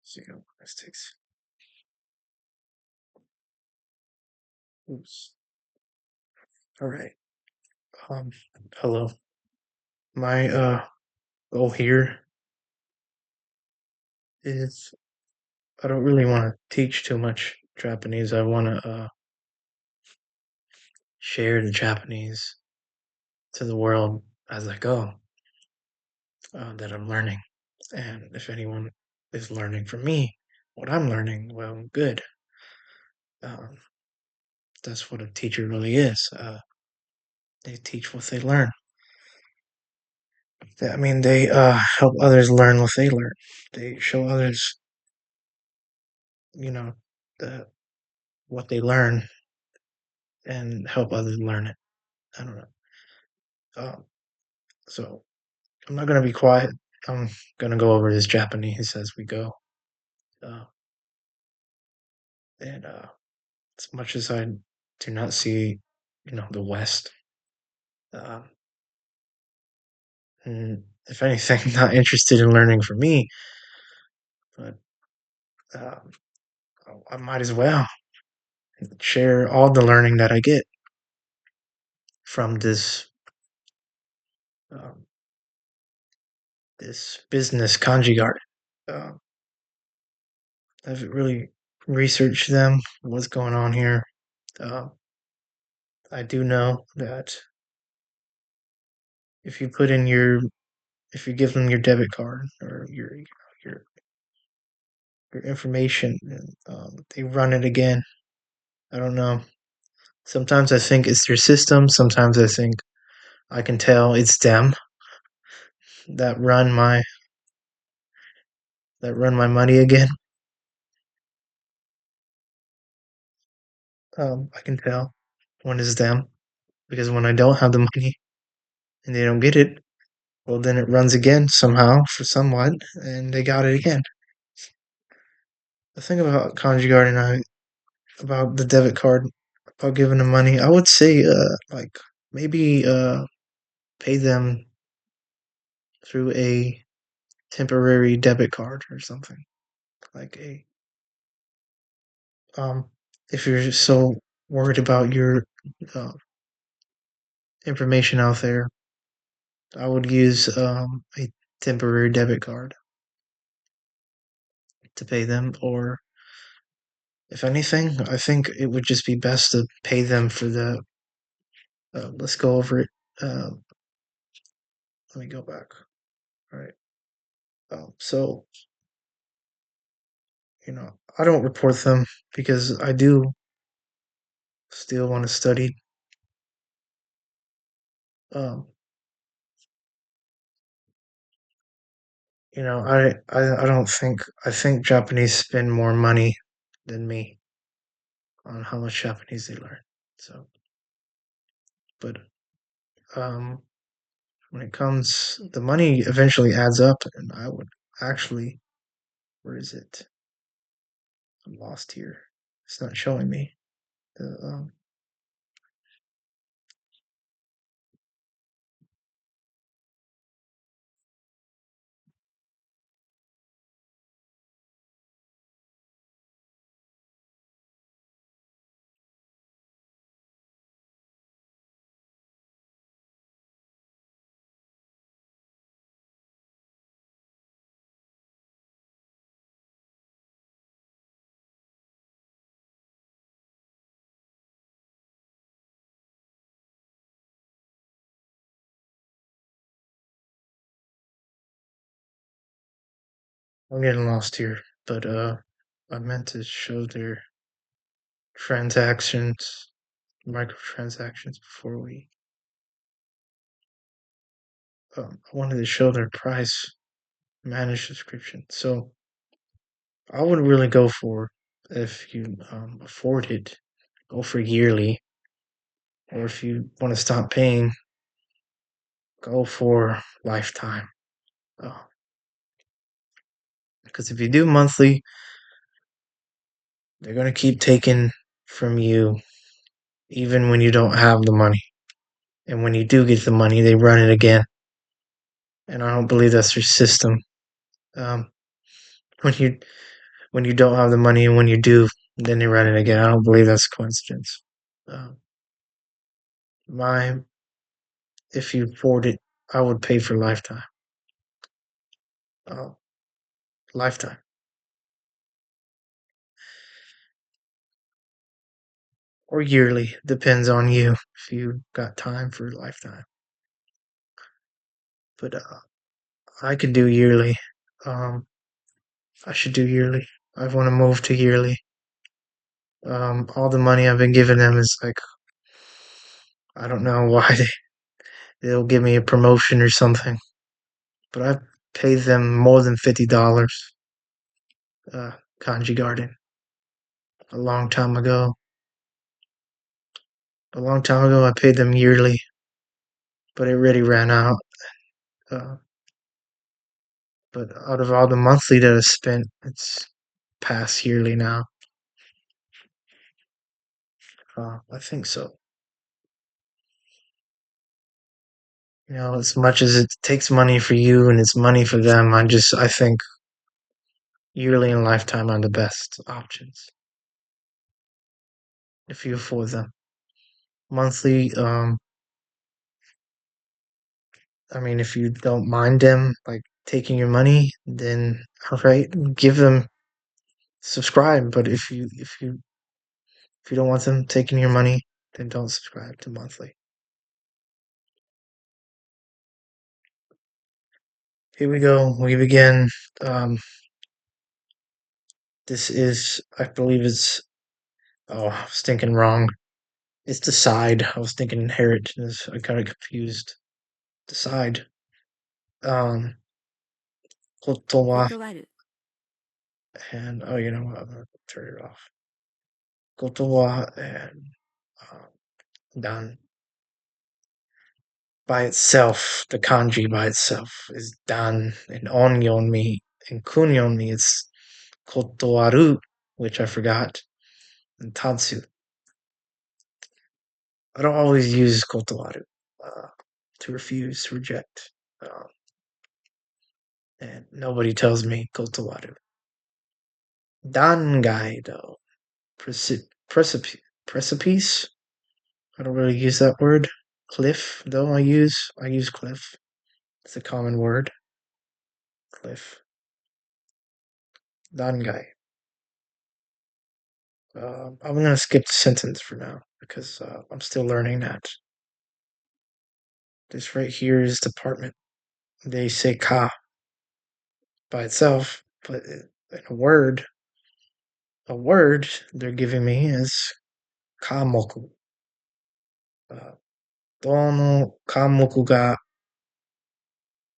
See how this takes. Oops. All right. Um, Hello. My goal here is I don't really want to teach too much Japanese. I want to share the Japanese to the world as I go, that I'm learning. And if anyone is learning from me what I'm learning, well, good. Um, that's what a teacher really is. They teach what they learn. I mean, they help others learn what they learn. They show others, you know, the what they learn and help others learn it. I don't know. Um, so I'm not gonna be quiet. I'm gonna go over this Japanese as we go. Uh, and as much as I do not see, the West, um, if anything, not interested in learning from me, but um, I might as well share all the learning that I get from um, this business Kanji Garden. Um, I've really researched them, what's going on here. Um, I do know that if you put in if you give them your debit card or your your information, they run it again. I don't know. Sometimes I think it's their system. Sometimes I think I can tell it's them that run my money again. I can tell when it's them because when I don't have the money and they don't get it, well, then it runs again somehow for someone, and they got it again. The thing about Kanji Garden, about the debit card, about giving them money, I would say, like maybe pay them through a temporary debit card or something like a um. If you're so worried about your uh, information out there, I would use a temporary debit card to pay them, or if anything, I think it would just be best to pay them for the. Let's go over it. Let me go back. All right. So I don't report them because I do still want to study. Um, I don't think I think Japanese spend more money than me on how much Japanese they learn. So, but um, when it comes, the money eventually adds up, and I would actually, where is it? I'm lost here. It's not showing me. The, I'm getting lost here, but I meant to show their transactions, microtransactions before we. I wanted to show their price managed subscription. So I would really go for, if you afford it, go for yearly, or if you want to stop paying, go for lifetime. Oh, because if you do monthly, they're gonna keep taking from you even when you don't have the money. And when you do get the money, they run it again. And I don't believe that's their system. Um, When you don't have the money, and when you do, then you run it again. I don't believe that's a coincidence. Uh, my if you afford it, I would pay for lifetime. Uh, Lifetime or yearly, depends on you if you got time for lifetime. But I could do yearly. Um, I should do yearly. I want to move to yearly. All the money I've been giving them is like I don't know why they'll give me a promotion or something, but I paid them more than $50. Kanji Garden a long time ago. A long time ago, I paid them yearly, but it already ran out. Uh, but out of all the monthly that I spent, it's past yearly now. I think so. As much as it takes money for you and it's money for them, I think yearly and lifetime are the best options if you afford them. Monthly, I mean, if you don't mind them like taking your money, then all right, give them subscribe. But if you don't want them taking your money, then don't subscribe to monthly. Here we go. We begin. Um, this is, I believe it's. Oh, I was thinking wrong. It's the side. I was thinking inheritance. I got it confused. The side. Um, Kotowa and oh, you know what? I'm gonna turn it off. Kotowa and um, Dan. By itself, the kanji by itself is dan, and onyomi and kunyomi it's kotowaru, which I forgot, and tatsu. I don't always use kotowaru uh, to refuse, to reject, um, and nobody tells me kotowaru. Dangai, though, precipice. I don't really use that word. Cliff, though, I use cliff. It's a common word. Cliff. Dangai. I'm gonna skip the sentence for now because I'm still learning that. This right here is department. They say ka by itself, but in a word they're giving me is kamoku. Uh, どの科目が、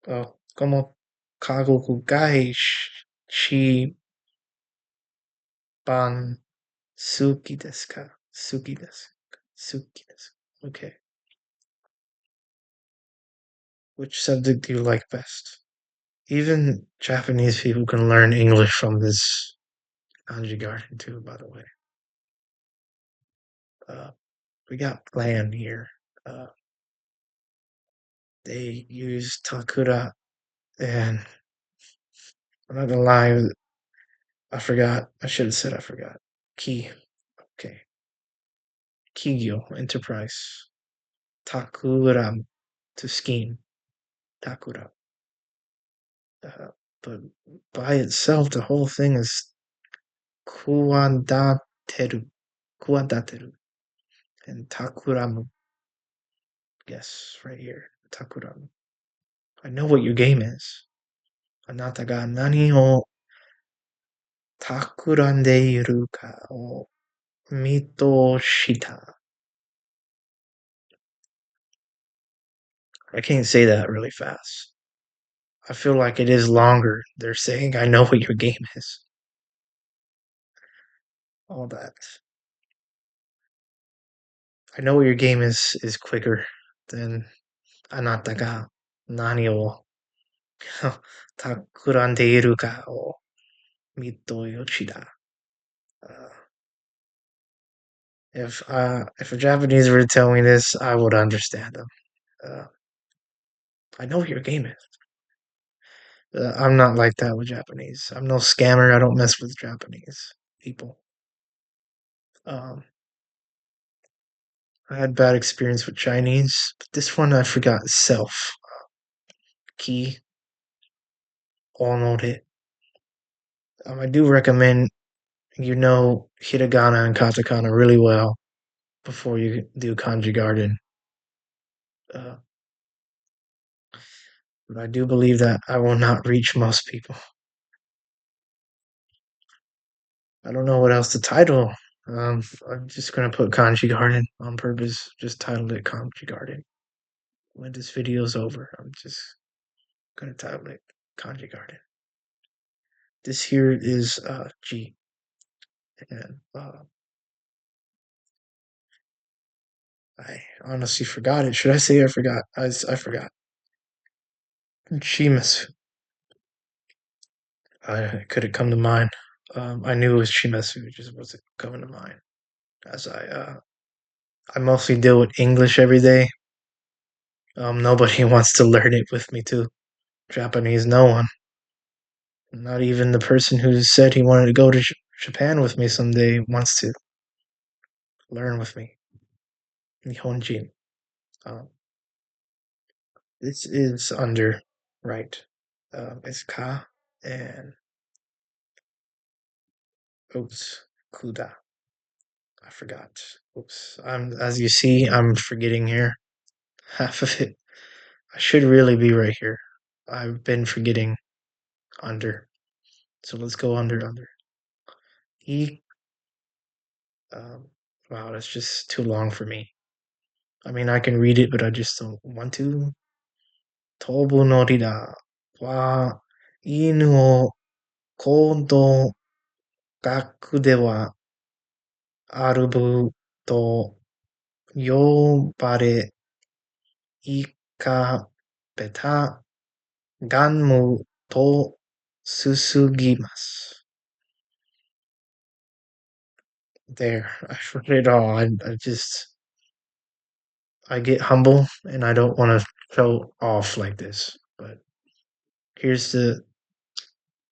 この科目が一番好きですか？好きです。Okay. Which subject do you like best? Even Japanese people can learn English from this Kanji Garden too, by the way. Uh, we got plan here. Uh, they use Takura, and I'm not gonna lie, I forgot. I should have said I forgot. Key. Okay. Kigyo, enterprise. Takura, to scheme. Takura. Uh, but by itself, the whole thing is kuwadateru. Kuwadateru. And takuramu. Yes, right here. Takuramu. I know what your game is. あなたが何を企んでいるかを見通した. I can't say that really fast. I feel like it is longer. They're saying, I know what your game is. All that. I know what your game is quicker than あなたが何を企んでいるかを見通した. Uh, if a Japanese were to tell me this, I would understand them. Uh, I know what your game is. I'm not like that with Japanese. I'm no scammer. I don't mess with Japanese people. Um, I had bad experience with Chinese, but this one I forgot self key onode. I do recommend you know hiragana and katakana really well before you do Kanji Garden. Uh, but I do believe that I will not reach most people. I don't know what else to title. I'm just gonna put Kanji Garden on purpose. Just titled it Kanji Garden. When this video's over, I'm just gonna title it Kanji Garden. This here is G, and I honestly forgot it. Should I say I forgot? I forgot. Shimasu. I couldn't come to mind. I knew it was Shimasu, it just wasn't coming to mind. As I mostly deal with English every day. Nobody wants to learn it with me too. Japanese, no one. Not even the person who said he wanted to go to Japan with me someday wants to learn with me. Nihonjin. Um, this is under right. It's ka and oops, kuda. I forgot. Oops. As you see, I'm forgetting here. Half of it. I should really be right here. I've been forgetting under. So let's go under. E. Um, wow, that's just too long for me. I mean, I can read it, but I just don't want to. Tobu no rida wa inu o kodo gaku de wa arubu to yobare ikabeta ganmu to susugimasu. There, I read it all. I just I get humble and I don't want to show off like this. But here's the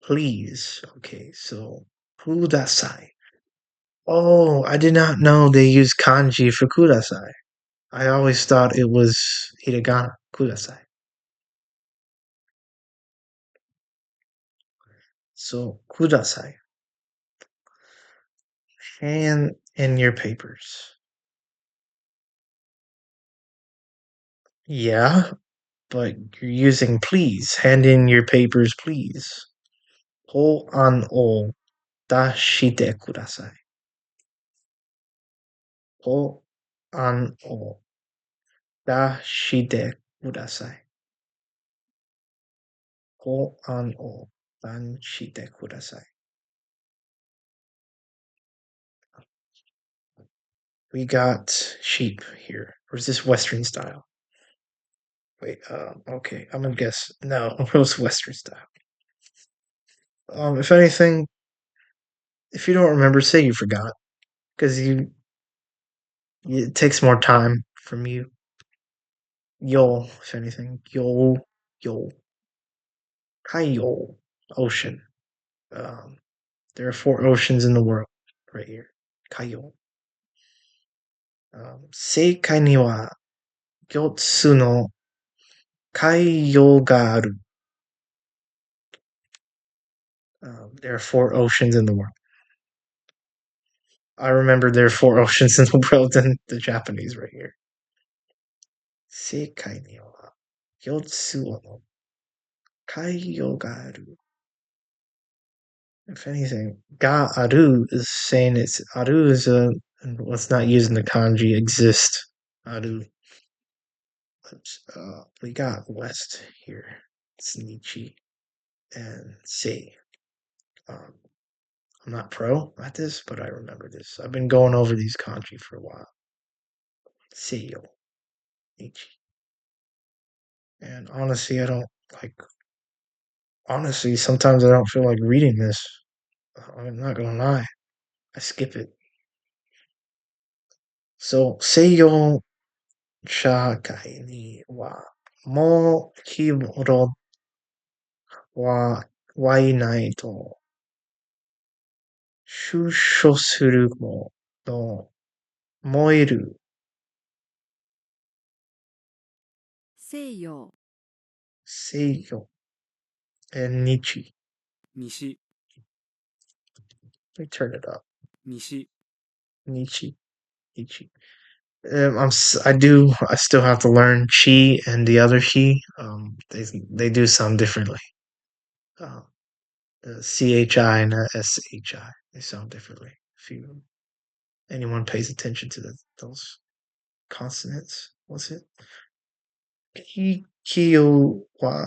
please. Okay, so kudasai. Oh, I did not know they use kanji for kudasai. I always thought it was hiragana kudasai. So kudasai. Hand in your papers. Yeah, but you're using please. Hand in your papers, please. Ho an o dashite kudasai. Ho an o dashite kudasai. Ho an o dashite kudasai. We got sheep here. Or is this Western style? Wait, okay, I'm gonna guess. No, it was Western style. If anything, if you don't remember, say you forgot. Because it takes more time from you. Yo, if anything. Yo. Kayo. Ocean. Um, there are four oceans in the world right here. Kayo. Seikai ni wa gyotsu no kaiyo ga aru. There are four oceans in the world. I remember there are four oceans in the world in the Japanese right here. Seikai ni wa gyotsu no kaiyo ga aru. If anything, ga aru is saying it's aru is a let's not use in the kanji exist. Aru. We got west here. It's Nichi and sei. Um, I'm not pro at this, but I remember this. I've been going over these kanji for a while. Seiyo, Nichi. And honestly, I don't like. Honestly, sometimes I don't feel like reading this. I'm not gonna lie. I skip it. So Seiyo Shakai ni wa mo hiro は、はいないと、出所するもの、燃える、西洋、制御、日。西、Let me turn it up. 西、Nichi. Nichi. I still have to learn chi and the other chi. They do sound differently. Uh, CHI and SHI. They sound differently. If anyone pays attention to those consonants, what's it? Kikyo wa,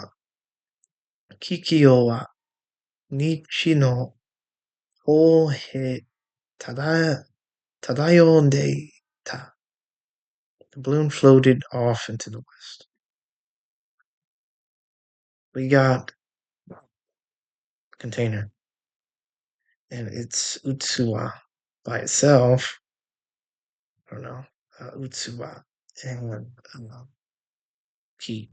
Kikyo wa, Nichi no Ohe tada, Tadayonde ta. The balloon floated off into the west. We got container, and it's Utsuwa by itself. I don't know, Utsuwa and Ki.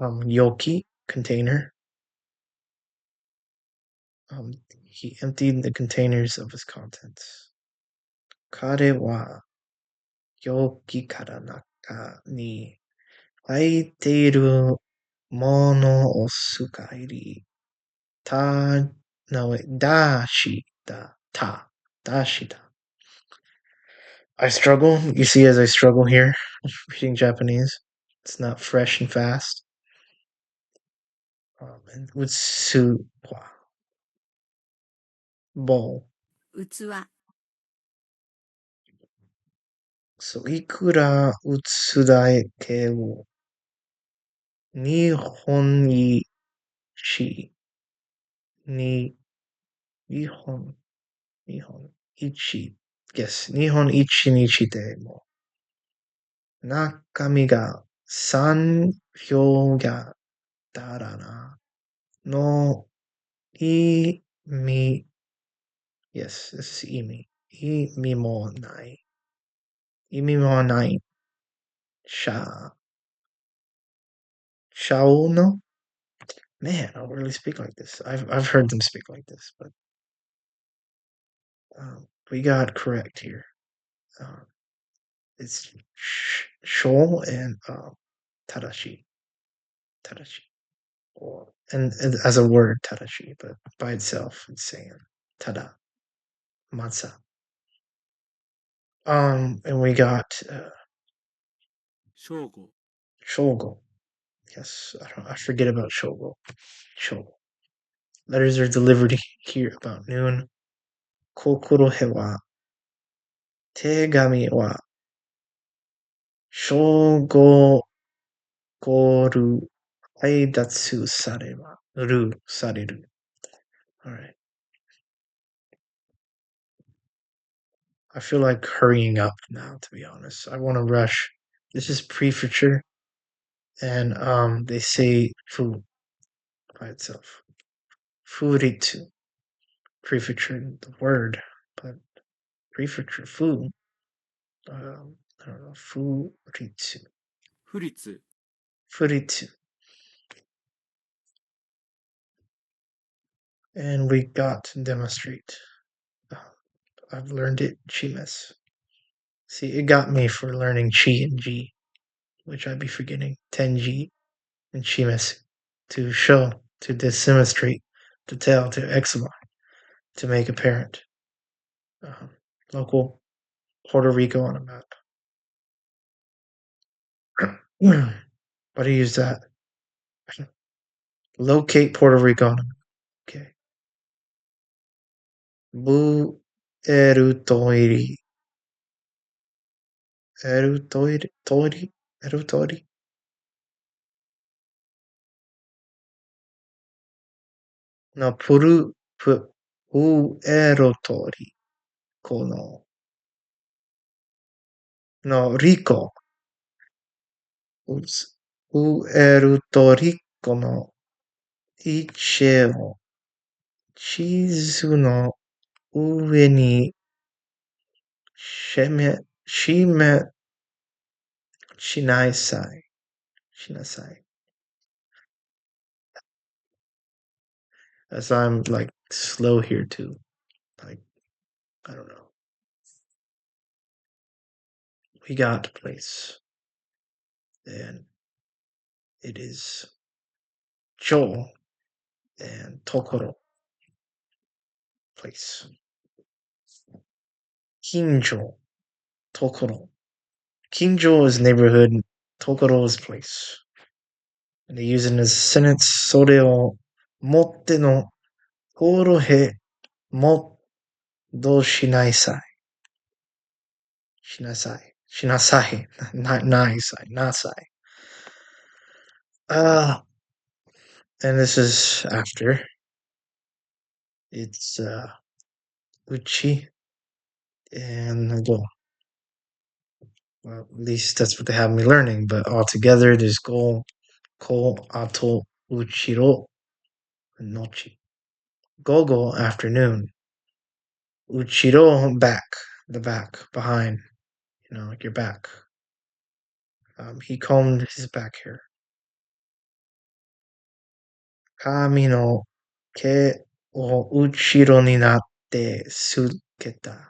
Yoki container. He emptied the containers of his contents. Kare wa yoki kara naka ni haiteiru mono o sukairi ta no wait dashi da ta dashi da. I struggle. You see, as I struggle here, reading Japanese, it's not fresh and fast. And utsu bowl. 器、So ikura utsudaike wo nihon ichi ni nihon nihon ichi. Yes, nihon ichi nichi de mo nakami ga san hyoga darana no imi. Yes, this is imi. Imi mo nai. Imi mo nai. Sha. Shao no? Man, I don't really speak like this. I've heard them speak like this, but we got correct here. Um, it's Shol and Tadashi. Tadashi. Or, and as a word, Tadashi, but by itself, it's saying Tada. Matsa. And we got正午、Shogo. Yes, I forget about Shogo. Shogo. Letters are delivered here about noon. Kokorohe wa tegami wa shogo goru aidatsu sareru. All right. I feel like hurrying up now, to be honest. I want to rush. This is prefecture, and they say fu by itself. Furitu. Prefecture, the word, but prefecture, fu. I don't know. Furitu. 府立、Furitu. And we got to demonstrate. Uh, I've learned it, Chimes. See, it got me for learning Chi and G, which I'd be forgetting. Tenji and Chimes. To show, to demonstrate, to tell, to eczema, to make apparent. Um, Local Puerto Rico on a map. Why do you use that? Locate Puerto Rico on a map. Okay. Bu erutori. Erutori? No, u erotori. Kono. No, Rico. Oops. U erutoriko no ichi o chizu no ue ni shime shinasai. as I'm like slow here too. Like, I don't know. We got place, and it is Joel and Tokoro place. Kinjo, Tokoro. Kinjo is neighborhood, Tokoro is place. And they use it in a sentence, それをもっての心へもどしないさい。しなさい。しなさい。ないさい。なさい。Uh, and this is after. It's Uchi and Go. Well, at least that's what they have me learning. But altogether, there's Go, Ko, Ato, Uchiro, and Nochi. Gogo, afternoon. Uchiro, back. The back, behind. Like your back. He combed his back hair. Kami no ke o uchiro ni natte suketa.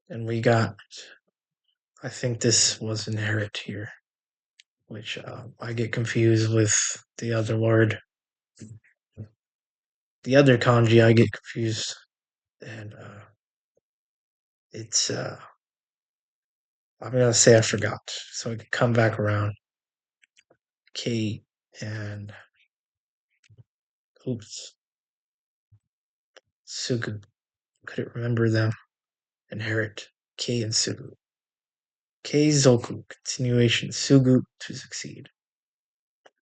And we got, I think this was inherit here, which I get confused with the other word. The other kanji I get confused. And it's, I'm going to say I forgot. So I can come back around. Kate and, oops, Sugu. Couldn't remember them. Inherit. Kei and Sugu. Keizoku, continuation. Sugu, to succeed.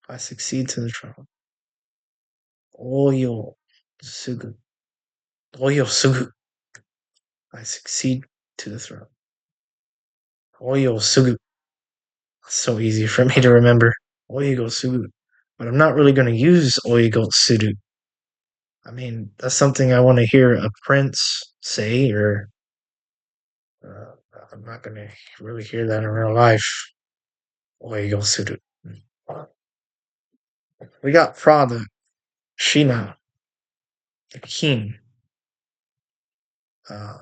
I succeed to the throne. Oyo, Sugu. Oyo, Sugu. I succeed to the throne. Oyo, Sugu. So easy for me to remember. Oigo, Sugu. But I'm not really going to use Oigo, Sugu. I mean, that's something I want to hear a prince say, or uh, I'm not going to really hear that in real life. Oigo, Sugu. We got Prada, Shina, the king. Uh,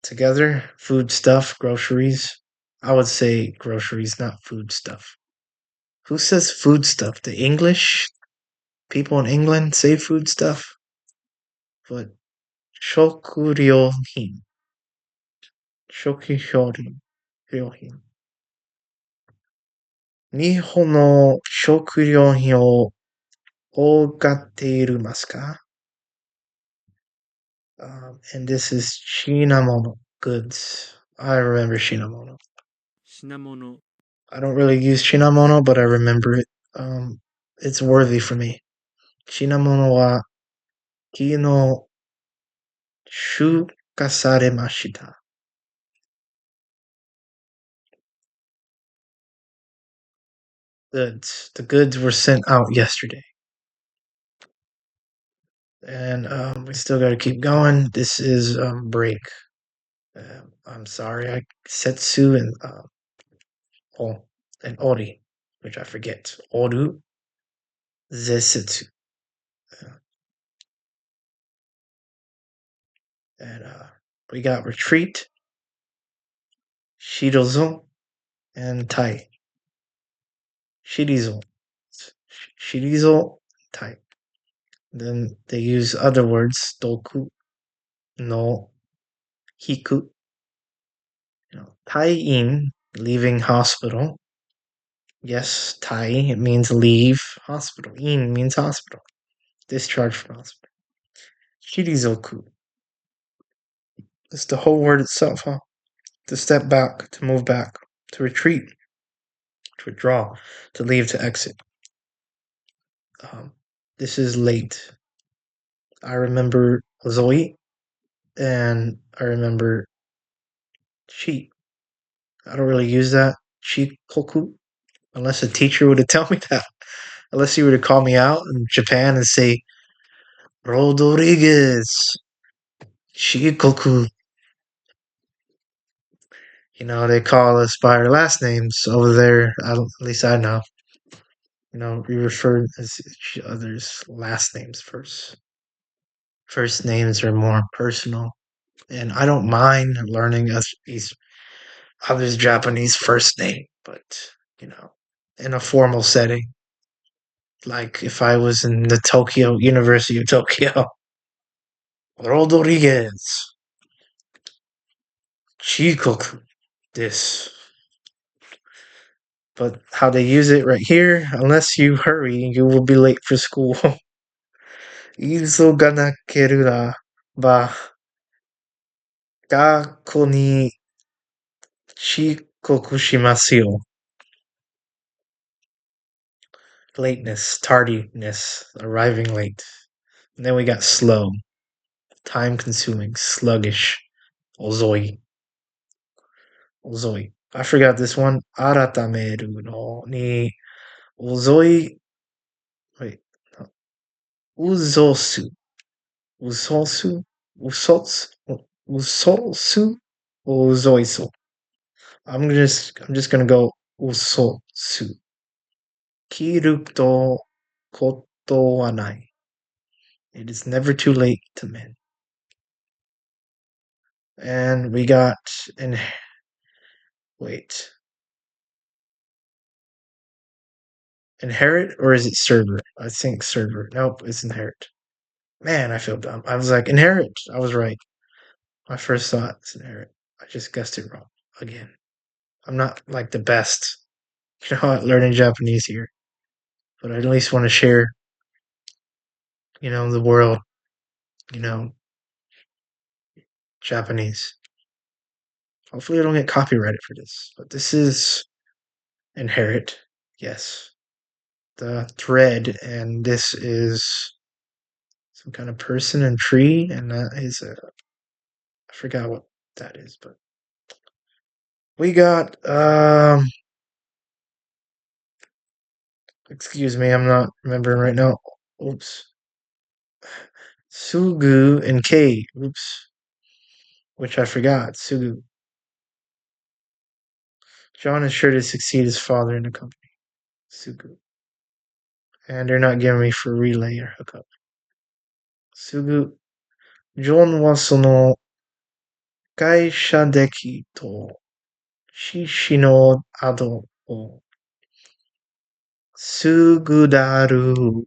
Together, food stuff, groceries. I would say groceries, not food stuff. Who says food stuff? The English people in England say food stuff, but shokuryohin, shokuryohin, ryohin. Nihon no shokuryohin o ogateirumasu ka? And this is shinamono goods. I remember shinamono. 品物、I don't really use shinamono, but I remember it. It's worthy for me. Shinamono wa ki no shukasaremashita. Goods. The goods were sent out yesterday. And we still got to keep going. This is break. I'm sorry. Setsu and oh, and ori, which I forget. Oru zesetsu. Uh, and we got retreat, shirozo, and tai. Shirizo. Shirizo, tai. Then they use other words, doku, no, hiku. Tai-in, leaving hospital. Yes, tai, it means leave hospital. In means hospital. Discharge from hospital. Shirizoku. It's the whole word itself, huh? To step back, to move back, to retreat, to withdraw, to leave, to exit. Um, this is late. I remember Zoe, and I remember Chi. I don't really use that. Chikoku, unless a teacher would have told me that. Unless he were to call me out in Japan and say, Rodriguez, Shikoku. They call us by our last names over there. At least I know. We refer as each other's last names first. First names are more personal, and I don't mind learning each other's Japanese first name, but you know, in a formal setting, like if I was in the Tokyo University of Tokyo, Rodriguez, Chikoku, this. But how they use it right here, unless you hurry, you will be late for school. Izoganakerura ba gakko ni chikoku shimasu yo. Lateness, tardiness, arriving late. And then we got slow, time consuming, sluggish, ozoi, ozoi. I forgot this one. Aratameru no ni ozoi. Wait, no. Uzosu. Usosu? Usotsu? Usosu? Uzoisu. I'm just gonna go usotsu. Kiru to koto wa nai. It is never too late to mend. And we got an wait. Inherit or is it server? I think server. Nope, it's inherit. Man, I feel dumb. I was like, inherit. I was right. My first thought is inherit. I just guessed it wrong again. I'm not like the best, at learning Japanese here, but I at least want to share, the world, you know, Japanese. Hopefully, I don't get copyrighted for this, but this is inherit. Yes, the thread, and this is some kind of person and tree, and that is I forgot what that is, but we got excuse me, I'm not remembering right now. Oops. Sugu and K. Oops. Which I forgot. Sugu. John is sure to succeed his father in the company. Sugu. And they're not giving me for relay or hookup. Sugu. John wa sono gaisha deki to shishi no ado o sugudaru.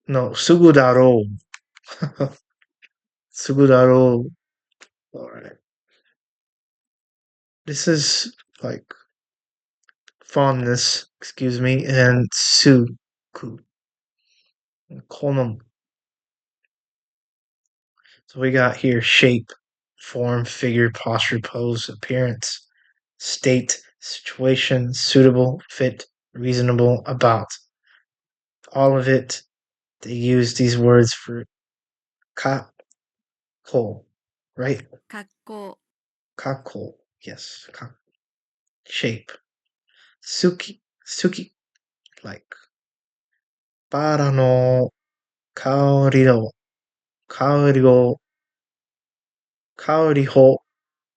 No, sugudaro. Sugudaro. Alright. This is like fondness, excuse me, and suku. Konom. So we got here shape, form, figure, posture, pose, appearance, state, situation, suitable, fit, reasonable, about. All of it, they use these words for ka, ko, right? 格好 Kako, yes, ka, shape. Suki, suki, like. Bara no kaori o, kaori o, kaori ho,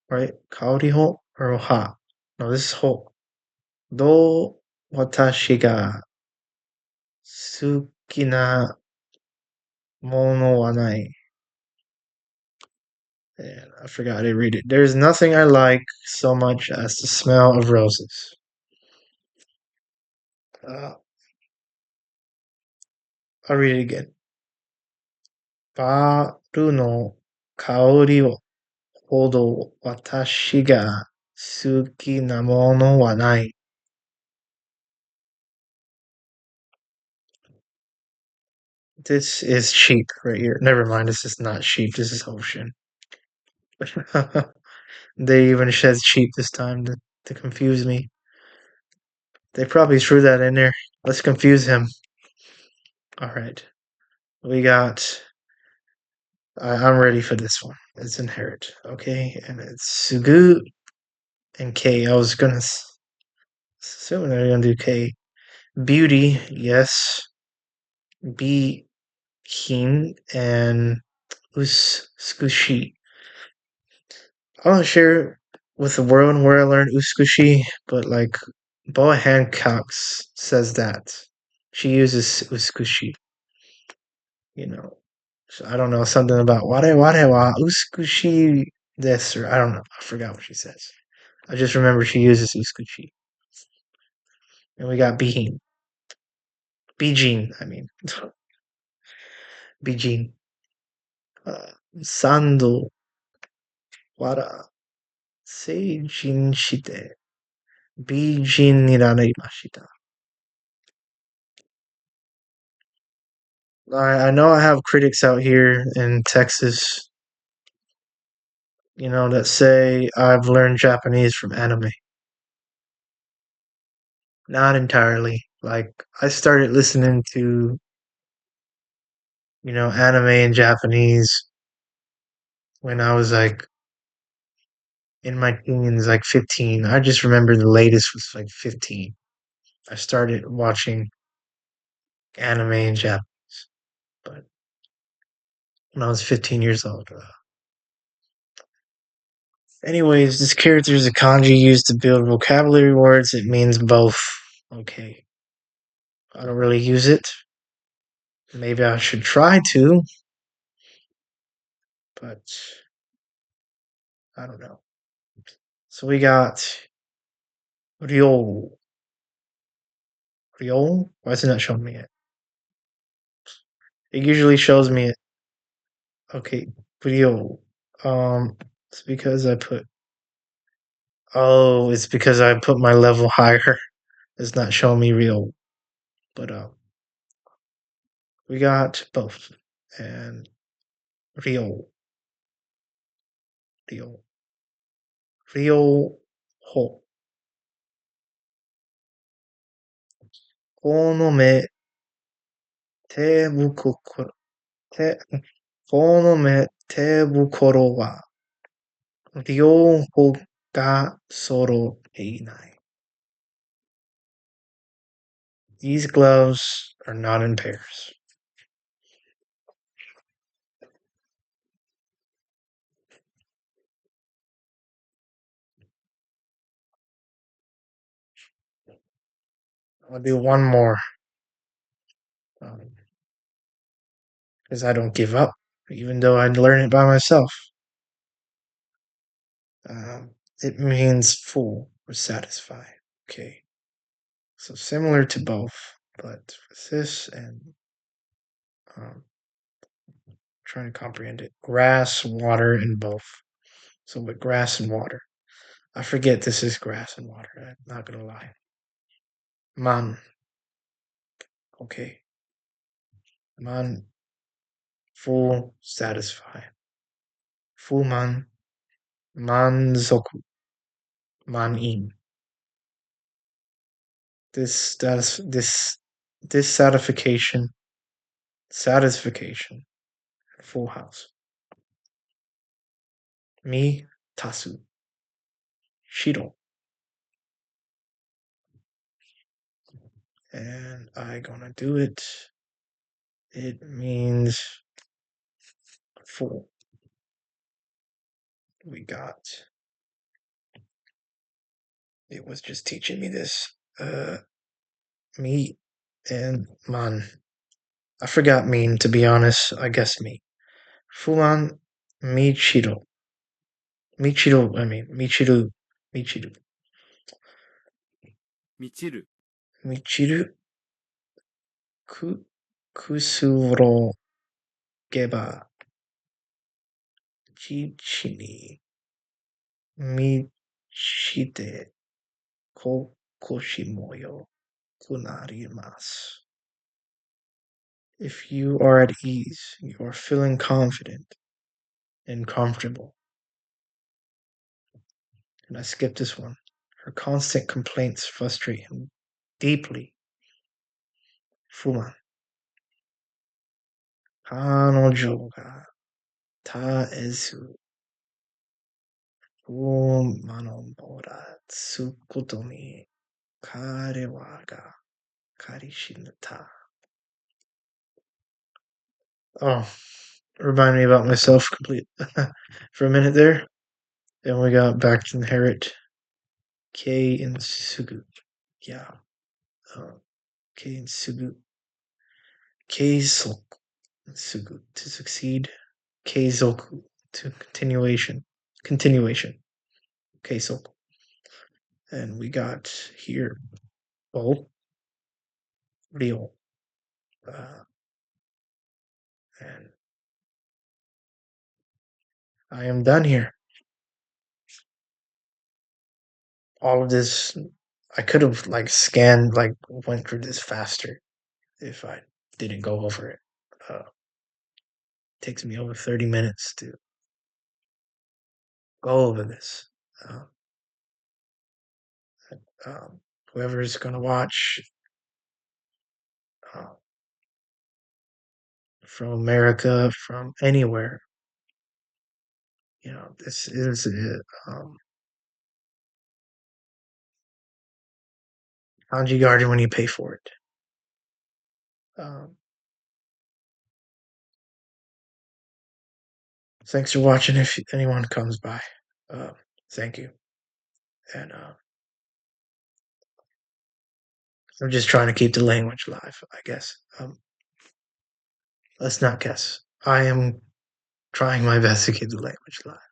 right? Kaori ho or ha? No, this is ho. Do watashi ga suki na mono wa nai. And I forgot to read it. There's nothing I like so much as the smell of roses. Uh, I'll read it again. Baru no kaori o hodo watashi ga suki na mono wa nai. This is sheep right here. Never mind, this is not sheep. This is ocean. They even said sheep this time to confuse me. They probably threw that in there. Let's confuse him. All right. We got. I'm ready for this one. It's inherit. Okay. And it's Sugu and K. I was going to assume they're going to do K. Beauty. Yes. B. King and Squishy. I want to share with the world where I learned Uskushi, but like Boa Hancock says that she uses Uskushi, you know. So I don't know, something about ware wa Uskushi this, or I don't know. I forgot what she says. I just remember she uses Uskushi. And we got Bijin. Bijin, I mean. Bijin. Sando wara seijin shite. Bijin ni narimashita. I know I have critics out here in Texas, that say I've learned Japanese from anime. Not entirely. Like, I started listening to, anime in Japanese when I was like in my teens, like 15. I just remember the latest was like 15. I started watching anime in Japanese, but when I was 15 years old. Anyways, this character is a kanji used to build vocabulary words. It means both. Okay. I don't really use it. Maybe I should try to, but I don't know. So we got Ryo. Ryo? Why isn't that showing me it? It usually shows me it. Okay, Ryo. It's because I put. Oh, it's because I put my level higher. It's not showing me Ryo. But we got both. And Ryo. Ryo. Ryo Ho. この目、手袋、手、この目、手袋は、両方が揃っていない。These gloves are not in pairs. I'll do one more because I don't give up, even though I learn it by myself. It means full or satisfied. Okay, so similar to both, but with this and trying to comprehend it. Grass, water, and both. So with grass and water. I forget this is grass and water. I'm not gonna lie. Man. Okay. Man. Full, satisfied. Full man. Manzoku. Man-in. This satisfaction. Full house. Mi tasu. Shiro. And I gonna do it. It means full. We got. It was just teaching me this. Me and man. I forgot mean, to be honest. I guess me. Fuman Michiru. Michiru. Michiru. 満ちる、Michiru ku, kusuro geba chichi ni michite kokoshimoyo kunarimasu. If you are at ease, you are feeling confident and comfortable. And I skipped this one. Her constant complaints frustrate him deeply. Fuman. 彼女が絶えず不満を持つことに彼はが彼氏ぬた. Oh, remind me about myself complete for a minute there. Then we got back to inherit K and Sugu. Yeah. K and Sugu. K-Soku. Sugu. To succeed. K-Zoku. To continuation. Continuation. K-Soku. And we got here. Oh. Real. And I am done here. All of this, I could have like scanned, like went through this faster if I didn't go over it. Takes me over 30 minutes to go over this. Um, um, Whoever is going to watch uh, from America, from anywhere, this is it. Kanji Garden when you pay for it. Um, Thanks for watching. If anyone comes by, uh, thank you. And I'm just trying to keep the language live, I guess. Let's not guess. I am trying my best to keep the language live.